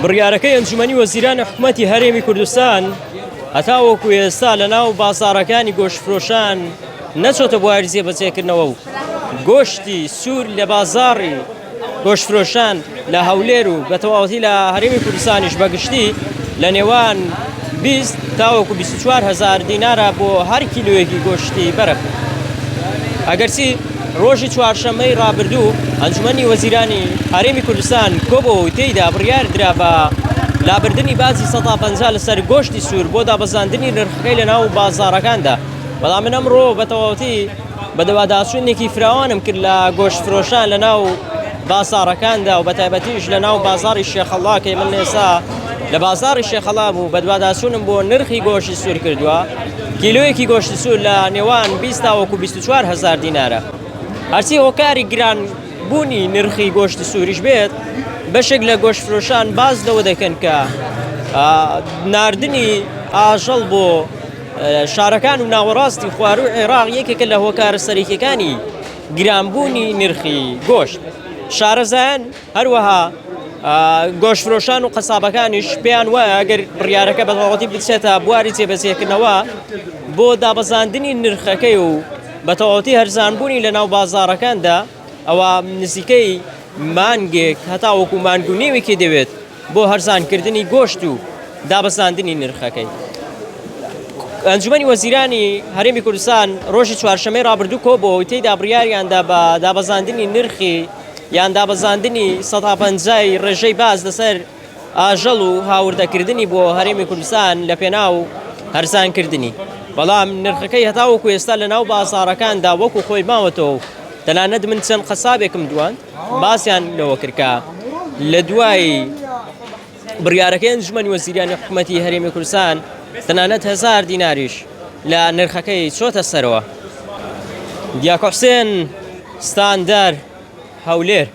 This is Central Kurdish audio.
بڕیارەکەی ئەنجومەنی وەزیرانی حکوومەتی هەرێمی کوردستان هەتاوەکو ئێستا لەناو بازاڕەکانی گۆشتفرۆشان نەچۆتە بواری جێبەجێکردنەوە و گۆشتی سوور لە بازاڕی گۆشتفرۆشان لە هەولێر و بە تەواوەتی لە هەرێمی کوردستانیش بەگشتی لە نێوان 20 تاوەکو 24 هزار دینارە بۆ هەر کیلۆیەکی گۆشتی بەرەف. ئەگەرچی ڕۆژی چوارشەممەی ڕابردوو ئەنجومەنی وەزیرانی هەرێمی کوردستان کۆبەوە تێیدا بڕیار درا بە لابردنی بازی 150 لەسەر گۆشتی سوور بۆ دابەزاندنی نرخەکەی لە ناو بازاڕەکاندا. بەڵام من ئەمڕۆ بە تەواوەتی بە دەواداچوونێکی فراوانم کرد لە گۆشتفرۆشان لە ناو بازاڕەکاندا و بە تایبەتیش لە ناو بازاڕی شێخەڵڵا کە من ئێستا لە بازاڕی شێخەڵا بوو بە دوواداچوونم بۆ نرخی گۆشتی سوور کردووە. کیلۆیەکی گۆشتی سوور لە نێوان 20 تاوەکو 24 هزار دینارە. هەرچی هۆکاری گران بوونی نرخی گۆشتی سووریش بێت بەشێک لە گۆشتفرۆشان باز لەوە دەکەن کە ناردنی ئاژەڵ بۆ شارەکان و ناوەڕاستی خواروی عێراق یەکێکە لە هۆکارە سەرەکیەکانی گرانبوونی نرخی گۆشت. شارەزایان هەروەها گۆشتفرۆشان و قەسابەکانیش پێیان وایە ئەگەر بڕیارەکە بە تەواوەتی بچێتە بواری جێبەجێکردنەوە بۆ دابەزاندنی نرخەکەی و بە تەواوەتی هەرزانبوونی لە ناو بازاڕەکاندا ئەوە نزیکەی مانگێک هەتاوەکو مانگونێوێکی دەوێت بۆ هەرزانکردنی گۆشت و دابەزاندنی نرخەکەی. ئەنجومەنی وەزیرانی هەرێمی کوردستان ڕۆژی چوارشەممەی ڕابردوو کۆبەوە تێیدا بڕیاریاندا بە دابەزاندنی نرخی یان دابەزاندنی 150 ڕێژەی باز لەسەر ئاژەڵ و هاوردەکردنی بۆ هەرێمی کوردستان لە پێناو هەرزانکردنی. بەڵام نرخەکەی هەتاوەکو ئێستا لە ناو بازاڕەکاندا وەکو خۆی ماوەتەوە تەنانەت من چەند قەسابێکم دوان باسییان لەوە کردکە لە دوای بڕیارەکەی ئەنجومەنی وەزیرانی حکوومەتی هەرێمی کوردستان تەنانەت 1000 دیناریش لە نرخەکەی چۆتە سەرەوە. دیاکۆ حوسێن ستاندەر هەولێر.